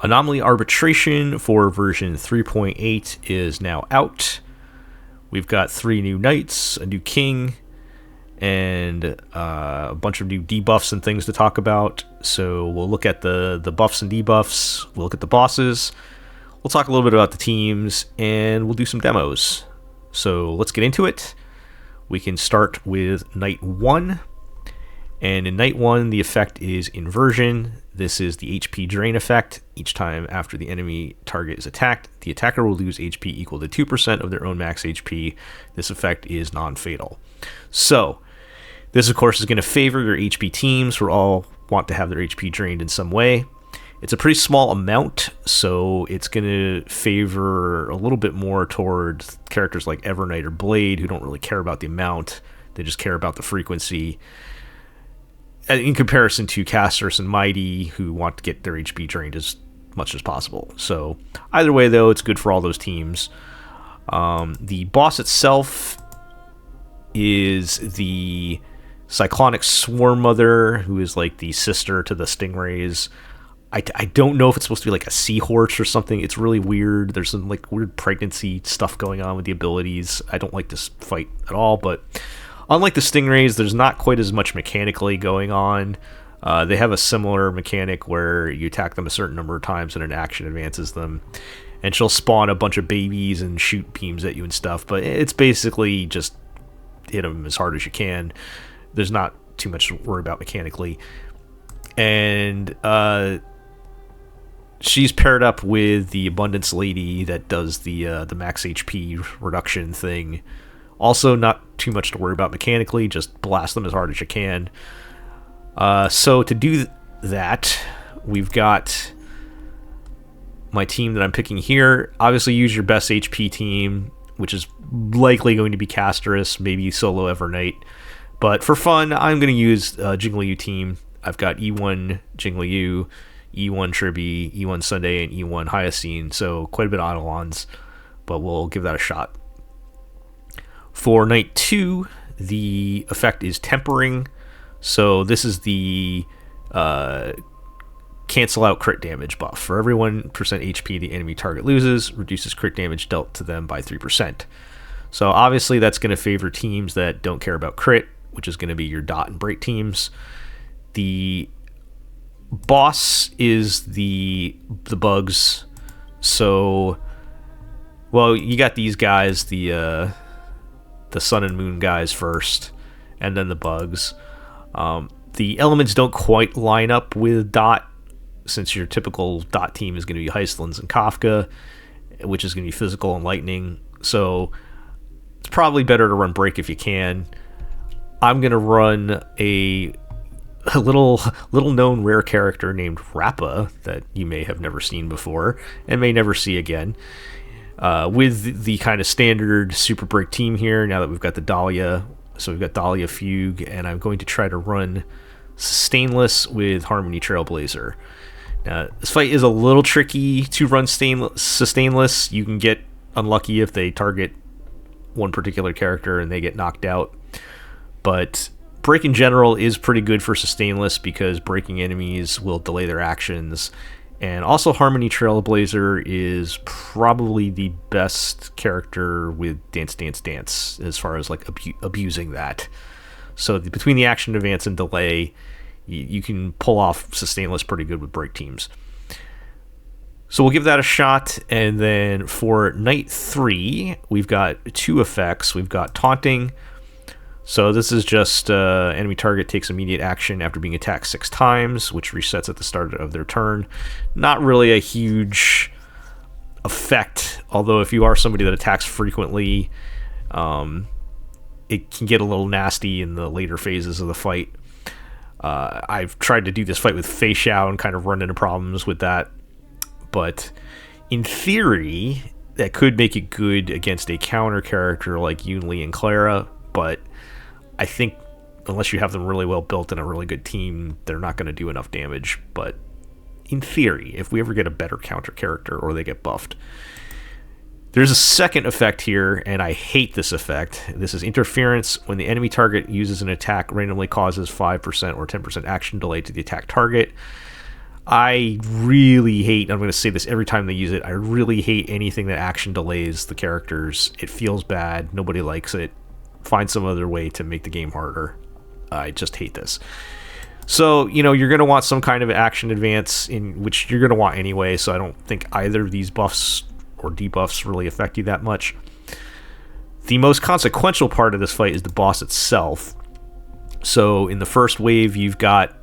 Anomaly Arbitration for version 3.8 is now out. We've got 3 new knights, a new king, and a bunch of new debuffs and things to talk about. So we'll look at the buffs and debuffs, we'll look at the bosses, we'll talk a little bit about the teams, and we'll do some demos. So let's get into it. We can start with Knight 1. And in Knight 1, the effect is Inversion. This is the HP drain effect. Each time after the enemy target is attacked, the attacker will lose HP equal to 2% of their own max HP. This effect is non-fatal. So, this of course is going to favor your HP teams who all want to have their HP drained in some way. It's a pretty small amount, so it's going to favor a little bit more toward characters like Everknight or Blade who don't really care about the amount. They just care about the frequency, in comparison to Casters and Mighty, who want to get their HP drained as much as possible. So either way, though, it's good for all those teams. The boss itself is the Cyclonic Swarm Mother, who is like the sister to the Stingrays. I don't know if it's supposed to be like a seahorse or something. It's really weird. There's some like weird pregnancy stuff going on with the abilities. I don't like this fight at all, but unlike the Stingrays, there's not quite as much mechanically going on. They have a similar mechanic where you attack them a certain number of times and an action advances them. And she'll spawn a bunch of babies and shoot beams at you and stuff. But it's basically just hit them as hard as you can. There's not too much to worry about mechanically. And she's paired up with the Abundance Lady that does the max HP reduction thing. Also, not too much to worry about mechanically, just blast them as hard as you can. So to do that, we've got my team that I'm picking here. Obviously, use your best HP team, which is likely going to be Casterus, maybe solo Everknight. But for fun, I'm going to use Jingliu team. I've got E1 Jingliu, E1 Tribbie, E1 Sunday, and E1 Hyacine, so quite a bit of Eidolons, but we'll give that a shot. For Knight 2, the effect is Tempering. So this is the cancel out crit damage buff. For every 1% HP the enemy target loses, reduces crit damage dealt to them by 3%. So obviously that's going to favor teams that don't care about crit, which is going to be your dot and break teams. The boss is the bugs. So, well, you got these guys, the sun and moon guys first, and then the bugs. The elements don't quite line up with dot, since your typical dot team is going to be Hyacines and Kafka, which is going to be physical and lightning. So it's probably better to run break if you can. I'm going to run a little known rare character named Rappa that you may have never seen before and may never see again. With the kind of standard super break team here, now that we've got the Dahlia. So we've got Dahlia, Fugue, and I'm going to try to run Sustainless with Harmony Trailblazer. Now, this fight is a little tricky to run Sustainless. You can get unlucky if they target one particular character and they get knocked out. But break in general is pretty good for Sustainless because breaking enemies will delay their actions. And also Harmony Trailblazer is probably the best character with Dance Dance Dance as far as like abusing that. So between the action advance and delay, you can pull off Sustainless pretty good with break teams. So we'll give that a shot. And then for Knight 3, we've got 2 effects. We've got Taunting. So this is just enemy target takes immediate action after being attacked 6 times, which resets at the start of their turn. Not really a huge effect, although if you are somebody that attacks frequently, it can get a little nasty in the later phases of the fight. I've tried to do this fight with Fei Xiao and kind of run into problems with that, but in theory, that could make it good against a counter character like Yunli and Clara, but I think unless you have them really well built and a really good team, they're not going to do enough damage. But in theory, if we ever get a better counter character or they get buffed. There's a second effect here, and I hate this effect. This is Interference. When the enemy target uses an attack, randomly causes 5% or 10% action delay to the attack target. I really hate, I'm going to say this every time they use it, I really hate anything that action delays the characters. It feels bad. Nobody likes it. Find some other way to make the game harder. I just hate this. So, you know, you're going to want some kind of action advance, in which you're going to want anyway, so I don't think either of these buffs or debuffs really affect you that much. The most consequential part of this fight is the boss itself. So in the first wave, you've got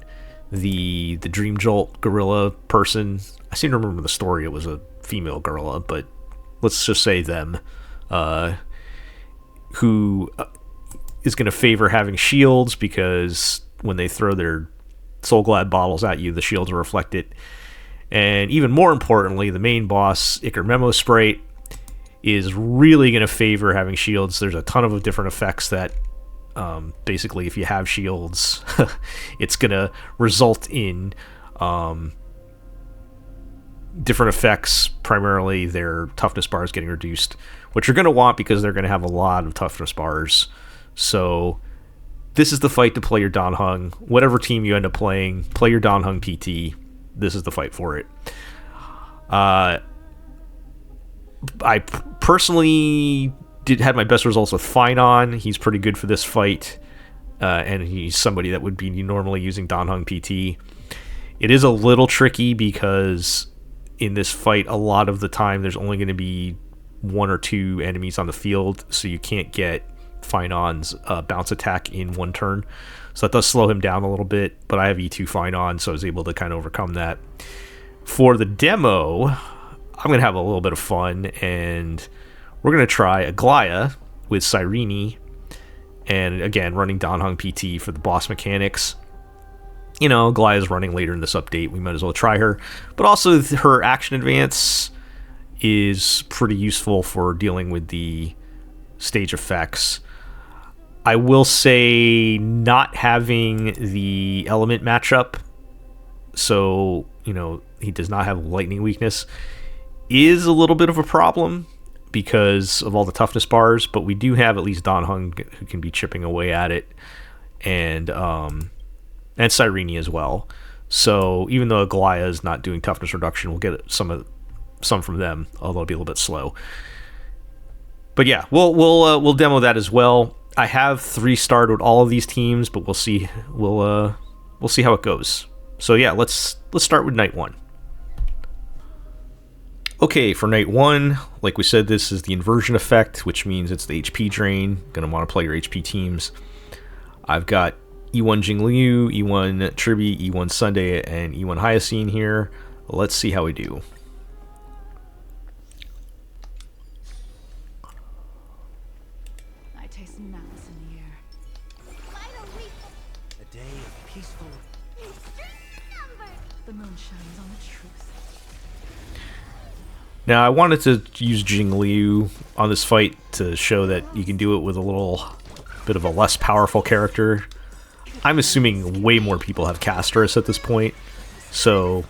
the Dream Jolt gorilla person. I seem to remember the story. It was a female gorilla, but let's just say them, who is going to favor having shields, because when they throw their Soul Glad bottles at you, the shields are reflected. And even more importantly, the main boss, Icar Memo Sprite, is really going to favor having shields. There's a ton of different effects that basically, if you have shields, it's going to result in different effects. Primarily, their toughness bars getting reduced, which you're going to want because they're going to have a lot of toughness bars. So this is the fight to play your Dan Heng. Whatever team you end up playing, play your Dan Heng PT. This is the fight for it. I personally had my best results with Finon. He's pretty good for this fight, and he's somebody that would be normally using Dan Heng PT. It is a little tricky because in this fight, a lot of the time there's only going to be 1 or 2 enemies on the field, so you can't get Finon's bounce attack in one turn. So that does slow him down a little bit, but I have E2 Finon, so I was able to kind of overcome that. For the demo, I'm going to have a little bit of fun, and we're going to try Aglaea with Cyrene, and again, running Dan Heng PT for the boss mechanics. You know, Aglaea's running later in this update, we might as well try her. But also, her action advance is pretty useful for dealing with the stage effects. I will say not having the element matchup, so, you know, he does not have lightning weakness, is a little bit of a problem because of all the toughness bars, but we do have at least Dan Heng who can be chipping away at it, and Cyrene as well. So even though Aglaea is not doing toughness reduction, we'll get some from them, although it'll be a little bit slow. But yeah, we'll demo that as well. I have 3-starred with all of these teams, but we'll see. We'll see how it goes. So yeah, let's start with night 1. Okay, for night 1, like we said, this is the inversion effect, which means it's the HP drain. Gonna want to play your HP teams. I've got E1 Jingliu, E1 Tribbie, E1 Sunday, and E1 Hyacine here. Let's see how we do. I taste malice in the air. A day of peaceful. The moon shines on the truth. Now, I wanted to use Jingliu on this fight to show that you can do it with a little bit of a less powerful character. I'm assuming way more people have Casterus at this point, so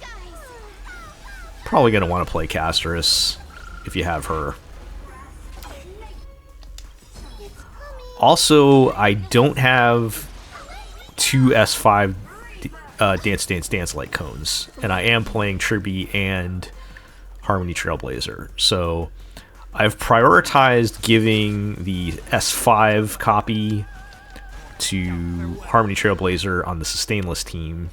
probably going to want to play Casterus if you have her. Also, I don't have 2 S5 Dance Dance Dance Light cones, and I am playing Tribbie and Harmony Trailblazer, so I've prioritized giving the S5 copy to Harmony Trailblazer on the Sustainless team,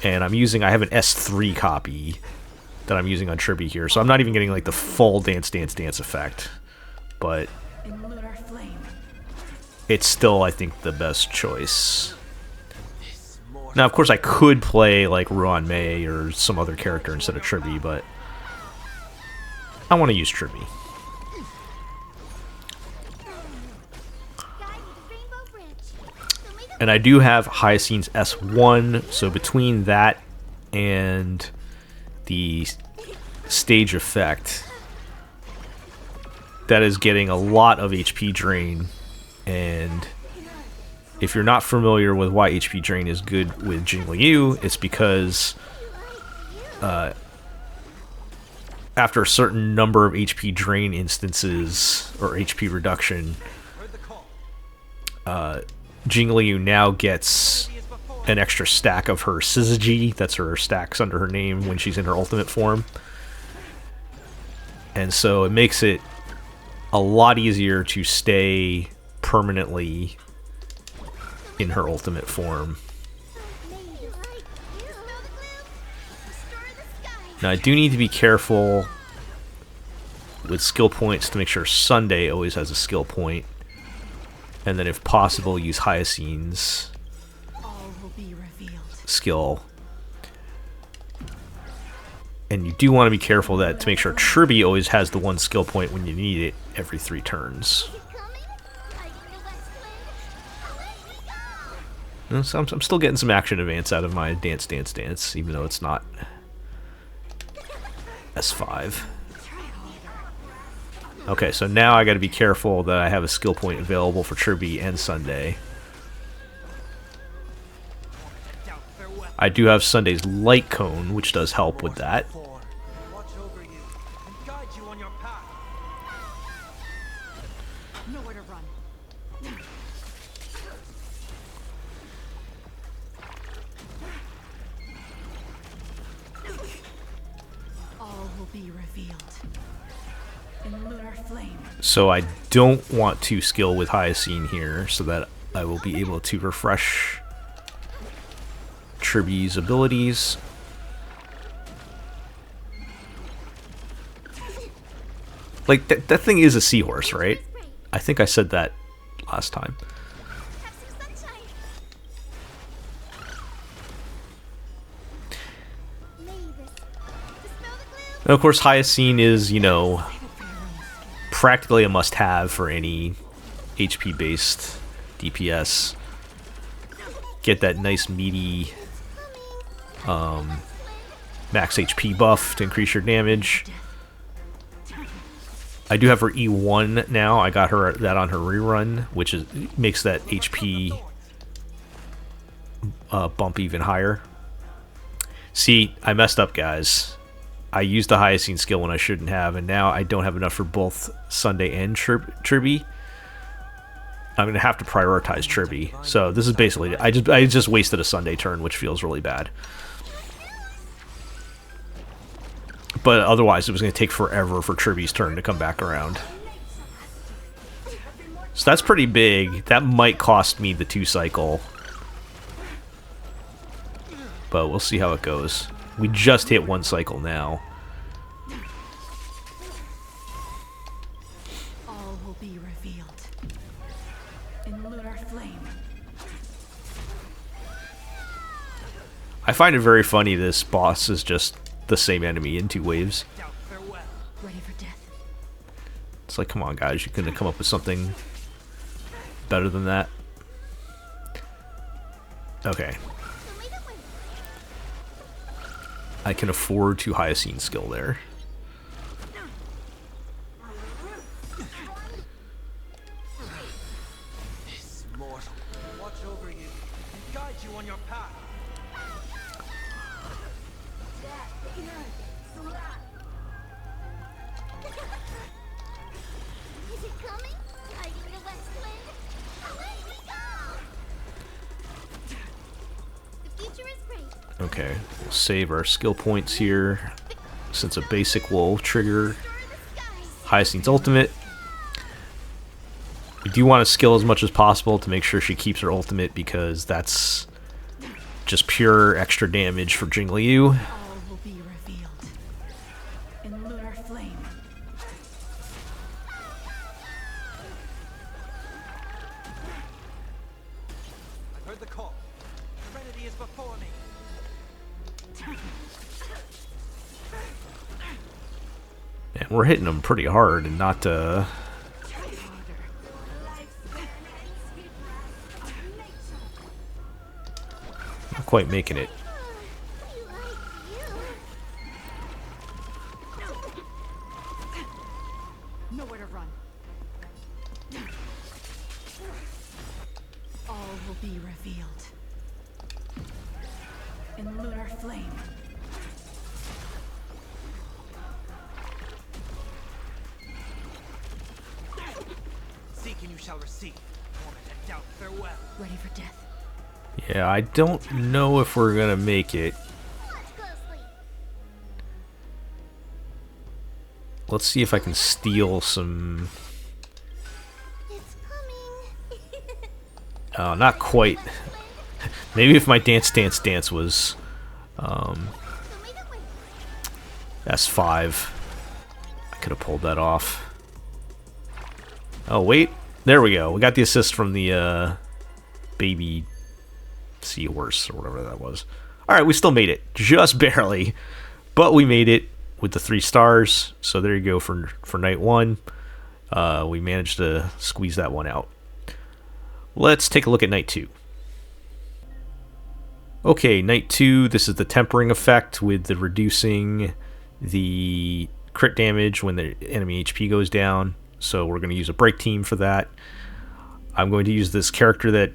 and I have an S3 copy that I'm using on Tribbie here, so I'm not even getting like the full Dance Dance Dance effect, but it's still, I think, the best choice. Now, of course, I could play like Ruan Mei or some other character instead of Tribbie, but I want to use Tribbie. And I do have Hyacine's S1, so between that and the stage effect, that is getting a lot of HP drain. And if you're not familiar with why HP drain is good with Jingliu, it's because after a certain number of HP drain instances, or HP reduction, Jingliu now gets an extra stack of her Syzygy. That's her stacks under her name when she's in her ultimate form. And so it makes it a lot easier to stay permanently in her ultimate form. Now I do need to be careful with skill points to make sure Sunday always has a skill point. And then if possible use Hyacine's skill. And you do want to be careful that to make sure Tribbie always has the one skill point when you need it every 3 turns. So I'm still getting some action advance out of my dance, even though it's not S5. Okay, so now I got to be careful that I have a skill point available for Tribbie and Sunday. I do have Sunday's Light Cone, which does help with that. So I don't want to skill with Hyacine here, so that I will be able to refresh Tribbie's abilities. Like, that thing is a seahorse, right? I think I said that last time. And of course, Hyacine is, you know, practically a must-have for any HP-based DPS. Get that nice meaty max HP buff to increase your damage. I do have her E1 now. I got her that on her rerun, which makes that HP bump even higher. See, I messed up, guys. I used the Hyacine skill when I shouldn't have, and now I don't have enough for both Sunday and Tribbie. I'm going to have to prioritize Tribbie. So this is basically... I just wasted a Sunday turn, which feels really bad. But otherwise, it was going to take forever for Tribbie's turn to come back around. So that's pretty big. That might cost me the 2-cycle. But we'll see how it goes. We just hit 1 cycle now. All will be revealed in lunar flame. I find it very funny this boss is just the same enemy in 2 waves. Ready for death. It's like, come on, guys, you couldn't come up with something better than that. Okay. I can afford to Hyacine skill there. This mortal watch over you and guide you on your path. Is it coming? Hiding the west wind. Away we go! The future is great. Okay, we'll save our skill points here, since a basic will trigger Hyacine's ultimate. We do want to skill as much as possible to make sure she keeps her ultimate, because that's just pure extra damage for Jingliu. All will be revealed in lunar flame. I've heard the call. Serenity is before me. And we're hitting them pretty hard and not quite making it. Nowhere to run. All will be revealed in lunar flame. Seek and you shall receive. Torment and doubt, farewell. Ready for death. Yeah, I don't know if we're gonna make it. Watch closely. Let's see if I can steal some... It's coming. Oh, not quite. Maybe if my dance was Show me the way. S5, I could have pulled that off. Oh, wait. There we go. We got the assist from the baby seahorse or whatever that was. Alright, we still made it. Just barely. But we made it with the 3 stars. So there you go for night 1. We managed to squeeze that one out. Let's take a look at night 2. Okay, night 2, this is the tempering effect with the reducing the crit damage when the enemy HP goes down. So we're going to use a break team for that. I'm going to use this character that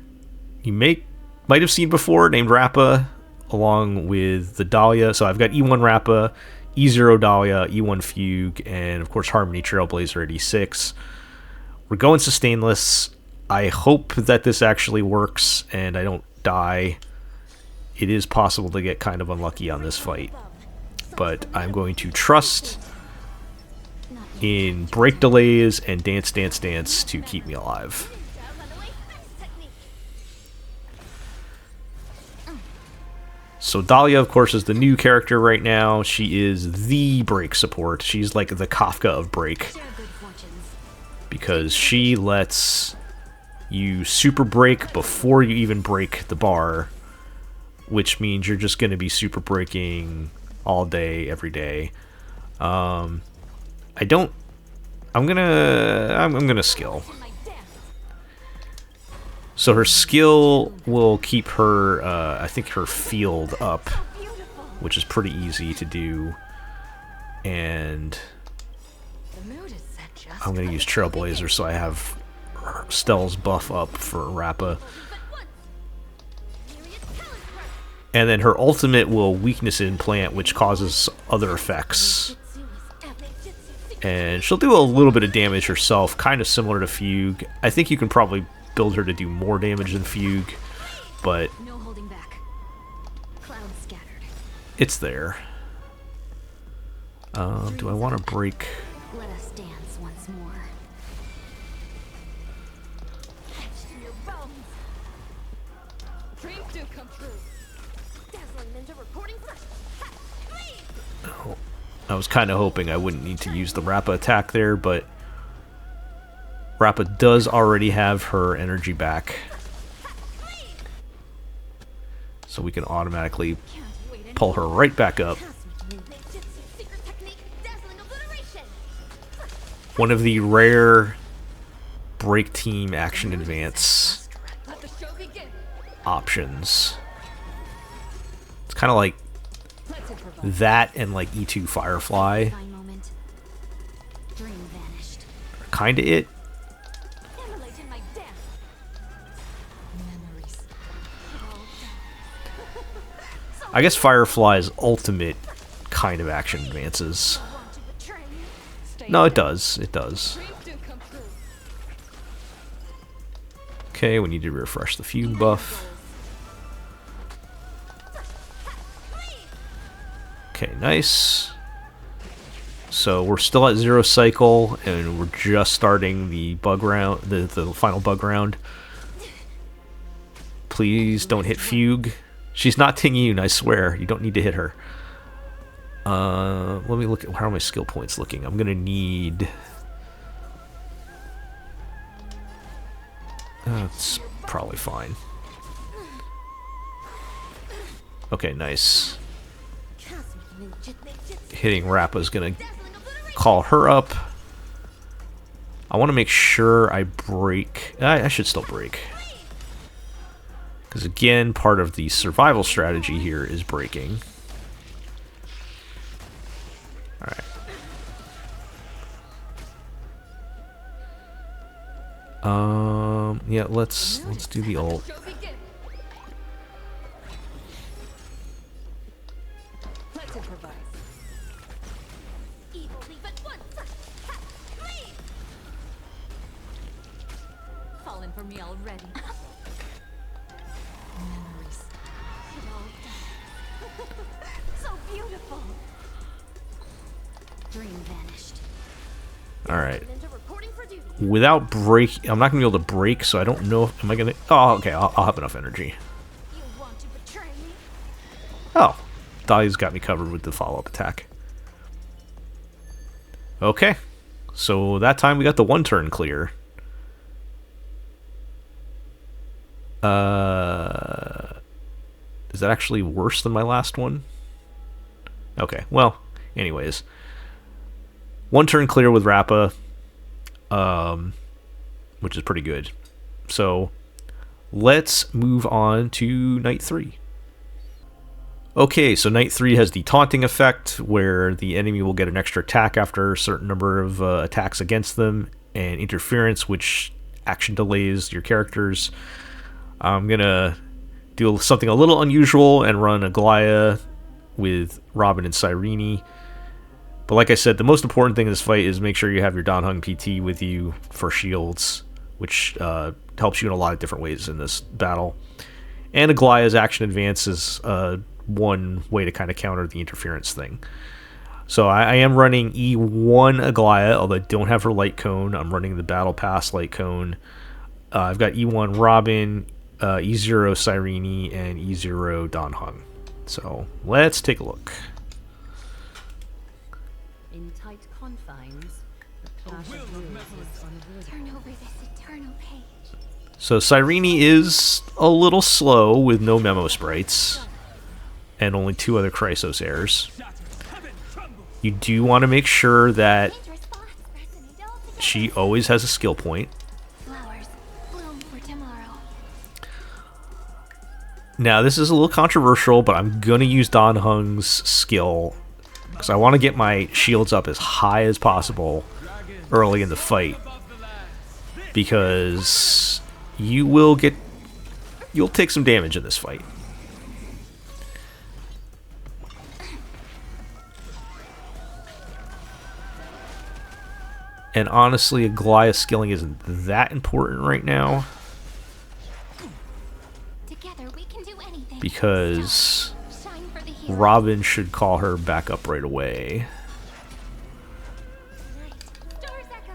you might have seen before, named Rappa, along with the Dahlia. So I've got E1 Rappa, E0 Dahlia, E1 Fugue, and of course Harmony Trailblazer at E6. We're going sustainless. I hope that this actually works and I don't die. It is possible to get kind of unlucky on this fight, but I'm going to trust in break delays and dance to keep me alive. So Dahlia, of course, is the new character right now. She is the break support. She's like the Kafka of break, because she lets you super break before you even break the bar, which means you're just going to be super breaking all day, every day. I'm gonna skill. So her skill will keep her, I think, her field up, which is pretty easy to do. And I'm gonna use Trailblazer so I have Stell's buff up for Rappa. And then her ultimate will weakness implant, which causes other effects. And she'll do a little bit of damage herself, kind of similar to Fugue. I think you can probably build her to do more damage than Fugue, but No holding back. Clouds scattered. it's there. Do I want to break? Let us dance once more. Your bones. Dreams do come true. Dazzling ninja reporting flash. Ha! Please. Oh, I was kind of hoping I wouldn't need to use the Rappa attack there, but Rappa does already have her energy back, so we can automatically pull her right back up. Secret technique. Dazzling obliteration. One of the rare break team action advance Let the show begin. options. It's kind of like Let's improvise. that and like E2 Firefly, Fine moment. Dream vanished. kind of it. Emulate in my dance. Memories. I guess Firefly's ultimate kind of action advances. Want to betray me? Stay No, it safe. does. It does. Dreams do come true. Okay, we need to refresh the Fugue buff. Okay, nice. So we're still at 0 cycle, and we're just starting the bug round, the final bug round. Please don't hit Fugue. She's not Tingyun, I swear. You don't need to hit her. Let me look at how are my skill points looking. I'm gonna need. That's probably fine. Okay, nice. Hitting Rappa is gonna call her up. I want to make sure I break. I should still break. Because again, part of the survival strategy here is breaking. Alright. Yeah, let's do the ult. Show begin. Let's improvise. Evil leave at once. Ha! Please. Fallen for me already. So beautiful. Dream vanished. Alright. Ninja reporting for duty. Without break, I'm not going to be able to break, so I don't know if, am I going to... Oh, okay, I'll have enough energy. You want to betray me? Oh, Dahlia's got me covered with the follow-up attack. Okay, so that time we got the one turn clear. Is that actually worse than my last one? Okay, well, anyways. One turn clear with Rappa, which is pretty good. So, let's move on to Night 3. Okay, so Night 3 has the taunting effect, where the enemy will get an extra attack after a certain number of attacks against them, and interference, which action delays your characters. I'm going to do something a little unusual and run Aglaea with Robin and Cyrene. But like I said, the most important thing in this fight is make sure you have your Heng PT with you for shields, which helps you in a lot of different ways in this battle. And Aglaea's action advance is one way to kind of counter the interference thing. So I am running E1 Aglaea, although I don't have her light cone. I'm running the Battle Pass light cone. I've got E1 Robin, E0 Cyrene, and E0 Heng. So let's take a look. In tight confines, the clash of wills is unavoidable. Turn over this eternal page. So Cyrene is a little slow with no memo sprites and only 2 other Chrysos heirs. You do want to make sure that Dangerous spots resonate all together. she always has a skill point. Flowers bloom for tomorrow. Now this is a little controversial, but I'm going to use Heng's skill because I want to get my shields up as high as possible early in the fight, because you'll take some damage in this fight. And honestly, Aglaea skilling isn't that important right now, Together we can do anything. because Shine for the hero. Robin should call her back up right away. Stars echo.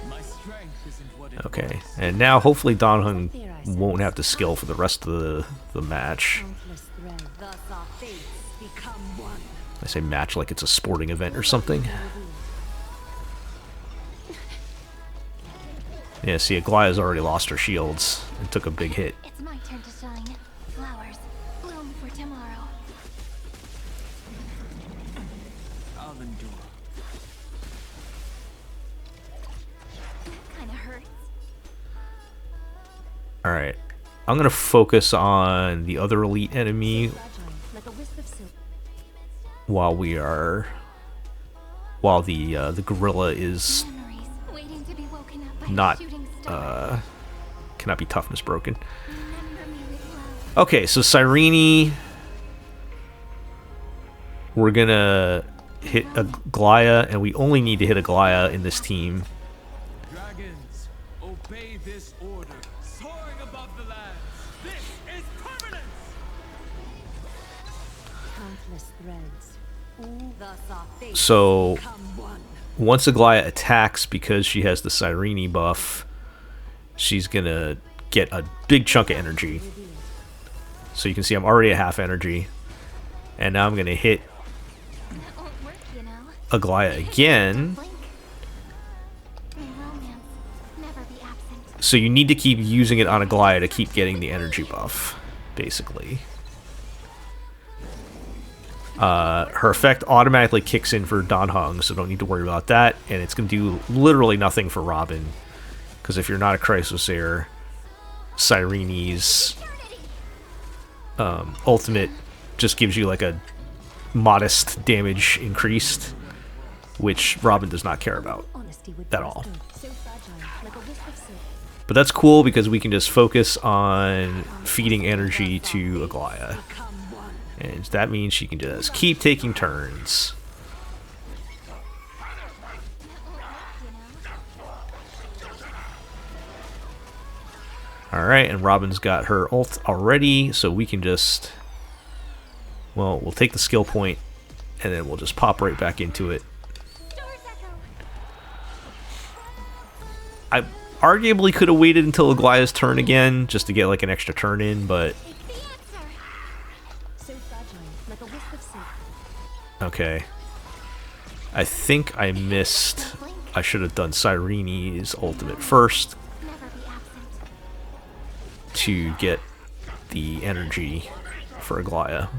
My strength isn't what it Okay, and now hopefully Heng won't have to skill for the rest of the match. Countless threads. Thus our fates become one. I say match like it's a sporting event or something. Yeah, see, Aglaea's already lost her shields and took a big hit. It's my turn to shine. Flowers bloom for tomorrow. I'll endure. That kind of hurts. Alright, I'm going to focus on the other elite enemy Fragile, like a wisp of silk. while the gorilla is Memories waiting to be woken up by not a shooting star. cannot be toughness broken. Remember me with love. Okay, so Cyrene, we're gonna hit Aglaea, and we only need to hit Aglaea in this team. Dragons, obey this order. Soaring above the land. This is permanence! Countless threads. Thus our fates So become one. once Aglaea attacks, because she has the Cyrene buff, she's gonna get a big chunk of energy. So you can see I'm already at half energy, and now I'm gonna hit That won't work, you know. Aglaea again. Blink. May romance never be absent. So you need to keep using it on Aglaea to keep getting the energy buff, basically. Her effect automatically kicks in for Heng, so don't need to worry about that. And it's going to do literally nothing for Robin, because if you're not a Chrysos heir, Cyrene's ultimate just gives you like a modest damage increased, which Robin does not care about Honesty would at do us all. good. So fragile, like a wisp of silk. But that's cool because we can just focus on feeding energy to Aglaea. Become one. And that means she can just keep taking turns. Alright, and Robin's got her ult already, so we can just... Well, we'll take the skill point, and then we'll just pop right back into it. I arguably could have waited until Aglaea's turn again, just to get like an extra turn in, but... Okay. I think I missed... I should have done Cyrene's ultimate first to get the energy for Aglaea.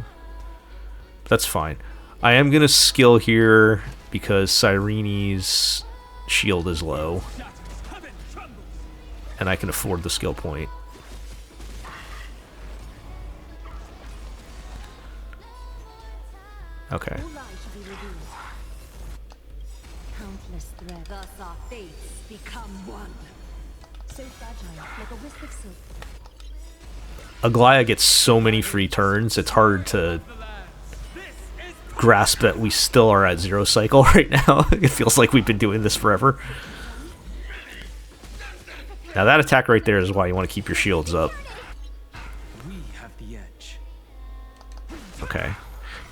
That's fine. I am going to skill here because Cyrene's shield is low. And I can afford the skill point. Okay. Aglaea gets so many free turns, it's hard to grasp that we still are at 0 cycle right now. It feels like we've been doing this forever. Now that attack right there is why you want to keep your shields up. We have the edge. Okay.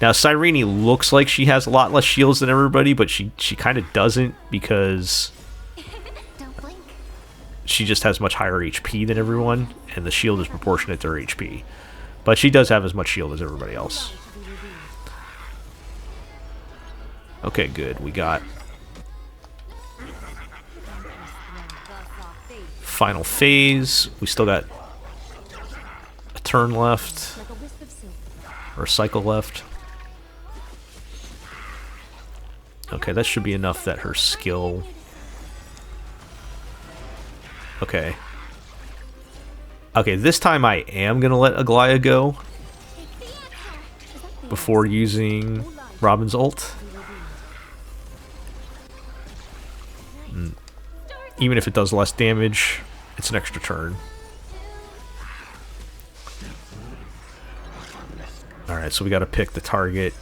Now Cyrene looks like she has a lot less shields than everybody, but she kind of doesn't because she just has much higher HP than everyone, and the shield is proportionate to her HP. But she does have as much shield as everybody else. Okay, good. We got final phase. We still got a turn left, or a cycle left. Okay, that should be enough that her skill... Okay. Okay, this time I am going to let Aglaea go before using Robin's ult. Even if it does less damage, it's an extra turn. Alright, so we got to pick the target.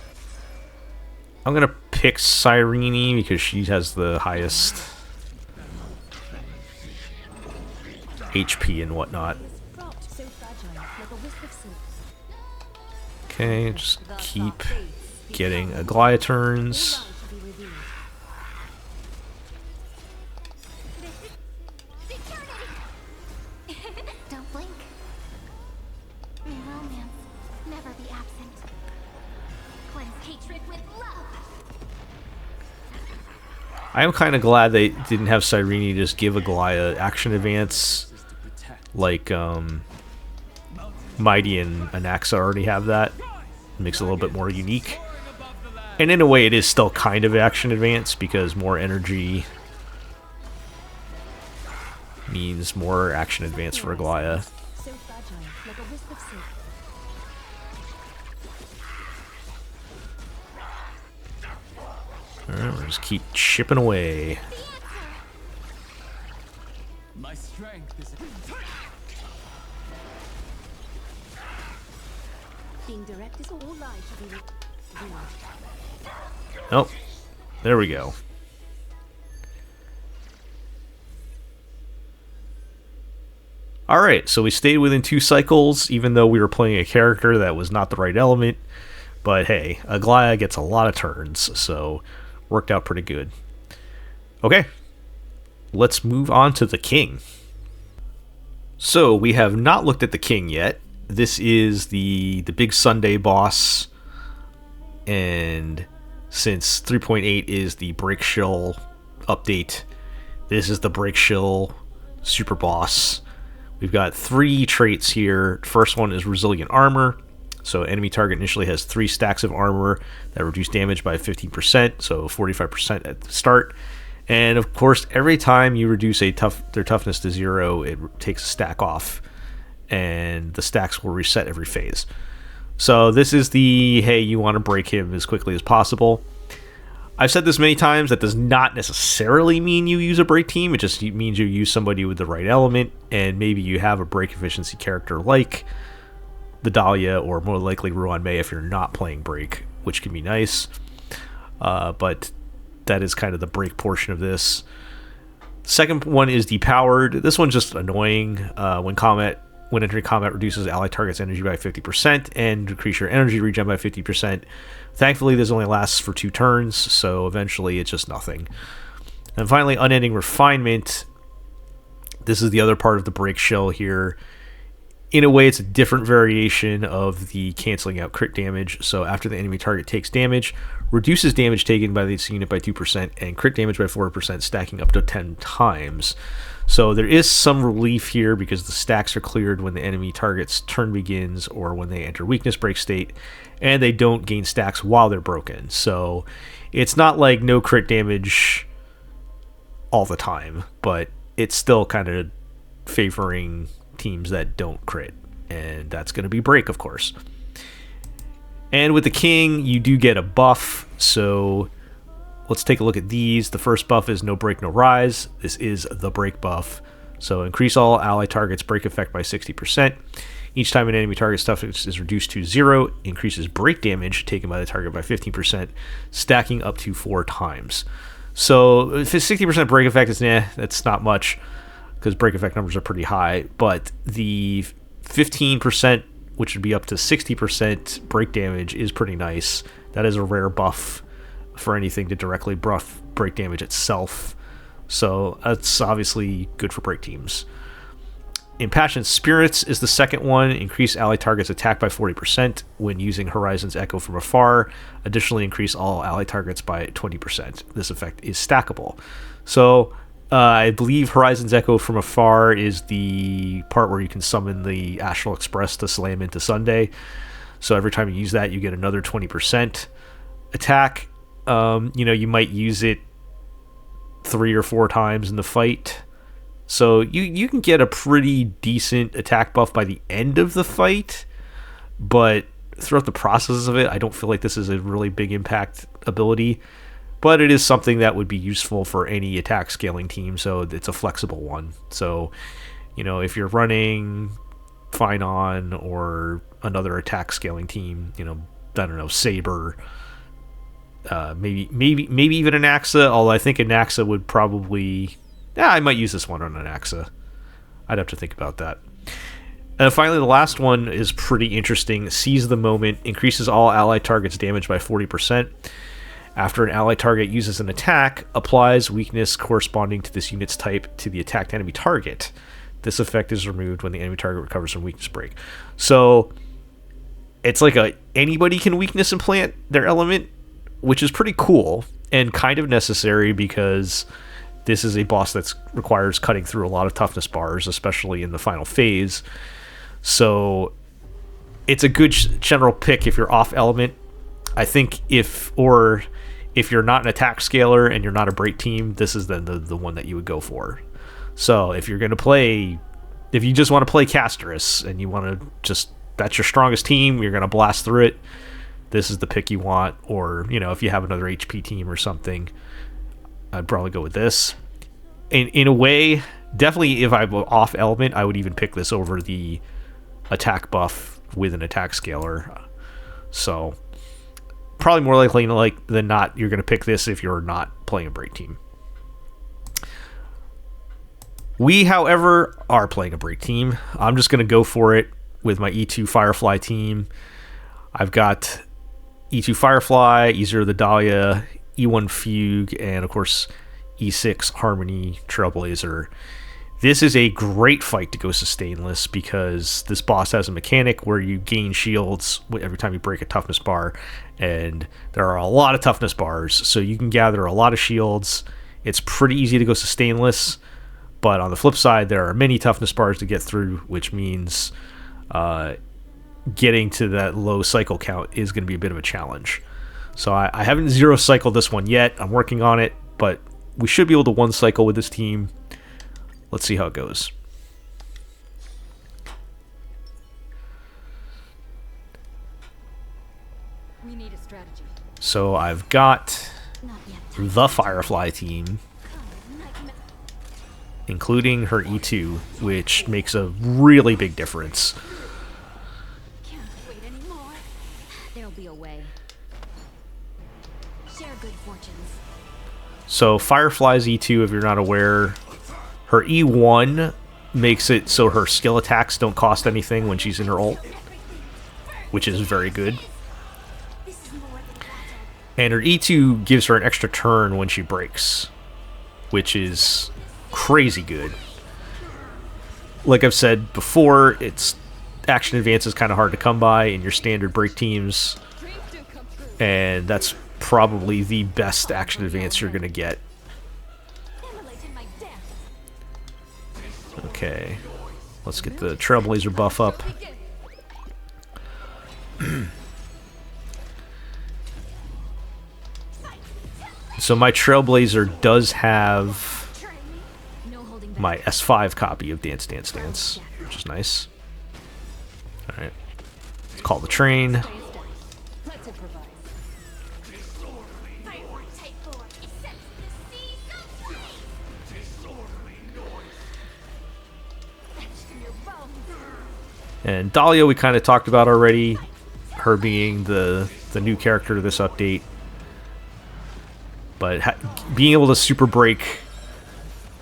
I'm going to pick Cyrene because she has the highest HP and whatnot. Okay, just keep getting Aglaea turns. Don't blink. Romance never be absent. Cleanse hatred with love. I am kind of glad they didn't have Cyrene just give Aglaea action advance like Mighty and Anaxa already have that. It makes it a little bit more unique. And in a way it is still kind of action advance because more energy means more action advance for Aglaea. Alright, we'll just keep chipping away. My strength is Oh, there we go. Alright, so we stayed within 2 cycles, even though we were playing a character that was not the right element. But hey, Aglaea gets a lot of turns, so worked out pretty good. Okay, let's move on to the king. So we have not looked at the king yet. This is the big Sunday boss, and since 3.8 is the break shill update, this is the break shill super boss. We've got 3 traits here. First one is resilient armor. So enemy target initially has 3 stacks of armor that reduce damage by 15%, so 45% at the start. And of course, every time you reduce their toughness to 0, it takes a stack off, and the stacks will reset every phase. So this is the, hey, you want to break him as quickly as possible. I've said this many times, that does not necessarily mean you use a break team. It just means you use somebody with the right element, and maybe you have a break efficiency character like the Dahlia, or more likely Ruan Mei if you're not playing break, which can be nice. But that is kind of the break portion of this. Second one is depowered. This one's just annoying. When entering combat, reduces ally target's energy by 50% and decrease your energy regen by 50%. Thankfully, this only lasts for 2 turns, so eventually it's just nothing. And finally, unending refinement. This is the other part of the break shell here. In a way, it's a different variation of the canceling out crit damage. So after the enemy target takes damage, reduces damage taken by this unit by 2% and crit damage by 4%, stacking up to 10 times. So there is some relief here because the stacks are cleared when the enemy target's turn begins or when they enter weakness break state, and they don't gain stacks while they're broken. So it's not like no crit damage all the time, but it's still kind of favoring teams that don't crit, and that's going to be break, of course. And with the king, you do get a buff, so let's take a look at these. The first buff is no break, no rise. This is the break buff. So increase all ally targets break effect by 60%. Each time an enemy target's toughness is reduced to 0, increases break damage taken by the target by 15%, stacking up to 4 times. So if it's 60% break effect, it's that's not much, because break effect numbers are pretty high, but the 15%, which would be up to 60% break damage, is pretty nice. That is a rare buff for anything to directly buff break damage itself, so that's obviously good for break teams. Impassioned Spirits is the second one. Increase ally targets attack by 40% when using Horizon's Echo from afar. Additionally, increase all ally targets by 20%. This effect is stackable. So I believe Horizon's Echo from afar is the part where you can summon the Astral Express to slam into Sunday. So every time you use that, you get another 20% attack. You might use it 3 or 4 times in the fight. So you can get a pretty decent attack buff by the end of the fight, but throughout the process of it, I don't feel like this is a really big impact ability. But it is something that would be useful for any attack scaling team, so it's a flexible one. So, if you're running Finon or another attack scaling team, I don't know, Saber, maybe even an Axa, although I think an Axa would probably... I might use this one on an Axa. I'd have to think about that. And finally, the last one is pretty interesting. Seize the Moment. Increases all ally targets' damage by 40%. After an ally target uses an attack, applies weakness corresponding to this unit's type to the attacked enemy target. This effect is removed when the enemy target recovers from weakness break. So it's like anybody can weakness implant their element, which is pretty cool and kind of necessary because this is a boss that requires cutting through a lot of toughness bars, especially in the final phase. So it's a good general pick if you're off element. I think if you're not an attack scaler and you're not a break team, this is then the one that you would go for. So if you're going to play, if you just want to play Casterus and you want to that's your strongest team, you're going to blast through it, this is the pick you want. Or, if you have another HP team or something, I'd probably go with this. In a way, definitely if I'm off element, I would even pick this over the attack buff with an attack scaler. So probably more likely than not, you're going to pick this if you're not playing a break team. We, however, are playing a break team. I'm just going to go for it with my E2 Firefly team. I've got E2 Firefly, E0 the Dahlia, E1 Fugue, and of course E6 Harmony Trailblazer. This is a great fight to go sustainless because this boss has a mechanic where you gain shields every time you break a toughness bar, and there are a lot of toughness bars, so you can gather a lot of shields. It's pretty easy to go sustainless, but on the flip side, there are many toughness bars to get through, which means getting to that low cycle count is going to be a bit of a challenge. So I haven't zero cycled this one yet. I'm working on it, but we should be able to one cycle with this team. Let's see how it goes. We need a strategy. So I've got the Firefly team, including her E2, which makes a really big difference. Can't wait anymore. There'll be a way. Share good fortunes. So Firefly's E2, if you're not aware, Her E1 makes it so her skill attacks don't cost anything when she's in her ult, which is very good. And her E2 gives her an extra turn when she breaks, which is crazy good. Like I've said before, its action advance is kind of hard to come by in your standard break teams, and that's probably the best action advance you're going to get. Okay, let's get the Trailblazer buff up. So my Trailblazer does have my S5 copy of Dance Dance Dance, which is nice. Alright, let's call the train. And Dahlia we kind of talked about already, her being the new character to this update. But being able to super break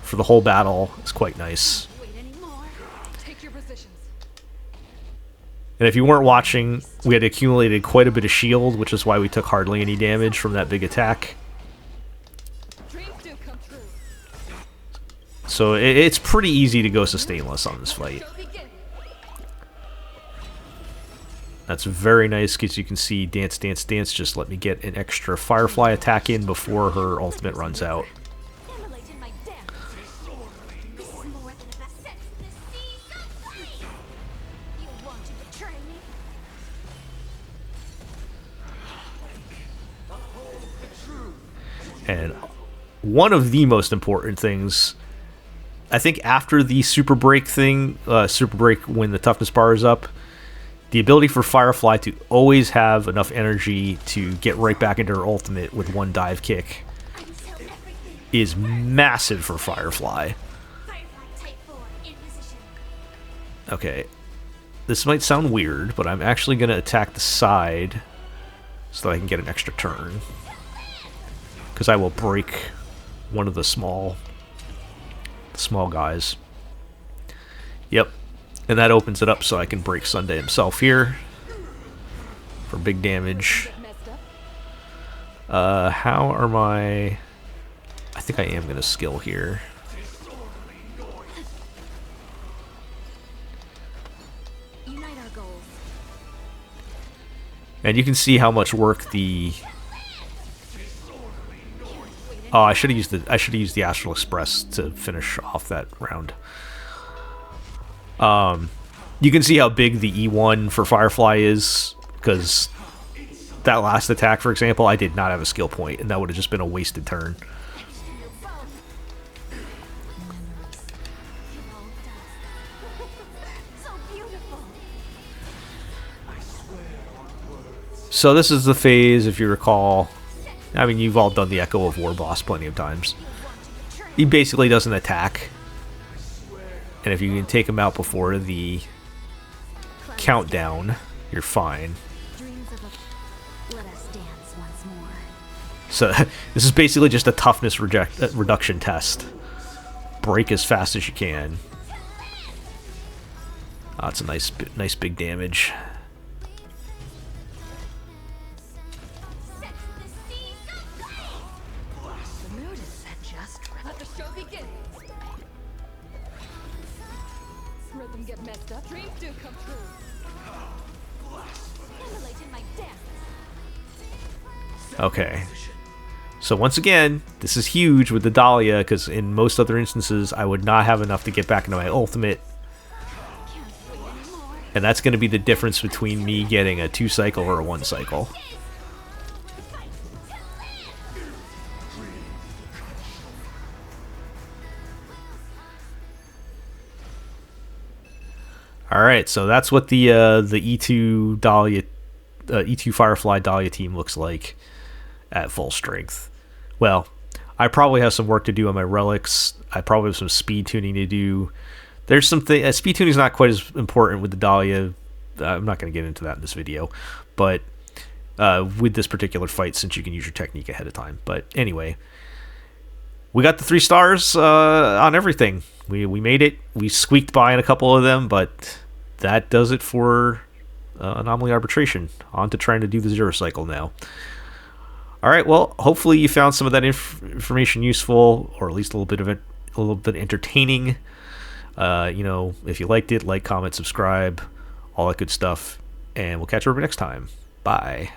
for the whole battle is quite nice. And if you weren't watching, we had accumulated quite a bit of shield, which is why we took hardly any damage from that big attack. So it's pretty easy to go sustainless on this fight. That's very nice because you can see Dance Dance Dance just let me get an extra Firefly attack in before her ultimate runs out. And one of the most important things, I think after the super break thing, super break when the toughness bar is up, the ability for Firefly to always have enough energy to get right back into her ultimate with one dive kick is massive for Firefly. Okay, this might sound weird, but I'm actually going to attack the side so that I can get an extra turn. Because I will break one of the small guys. Yep. And that opens it up so I can break Sunday himself here for big damage. How are my... I think I am going to skill here. And you can see how much work the... Oh, I should have used the Astral Express to finish off that round. You can see how big the E1 for Firefly is, because that last attack, for example, I did not have a skill point, and that would have just been a wasted turn. So this is the phase, if you recall. I mean, you've all done the Echo of War boss plenty of times. He basically doesn't attack. And if you can take him out before the countdown, you're fine. So this is basically just a toughness reduction test. Break as fast as you can. Oh, it's a nice big damage. Okay, so once again, this is huge with the Dahlia, because in most other instances, I would not have enough to get back into my ultimate. And that's going to be the difference between me getting a 2-cycle or a 1-cycle. Alright, so that's what the E2 Dahlia, E2 Firefly Dahlia team looks like at full strength. Well, I probably have some work to do on my relics. I probably have some speed tuning to do. There's something... speed tuning is not quite as important with the Dahlia. I'm not going to get into that in this video. But with this particular fight, since you can use your technique ahead of time. But anyway, we got the 3 stars on everything. we made it. We squeaked by in a couple of them, but that does it for Anomaly Arbitration. On to trying to do the Zero Cycle now. All right, well, hopefully you found some of that information useful, or at least a little bit entertaining. If you liked it, like, comment, subscribe, all that good stuff, and we'll catch you over next time. Bye.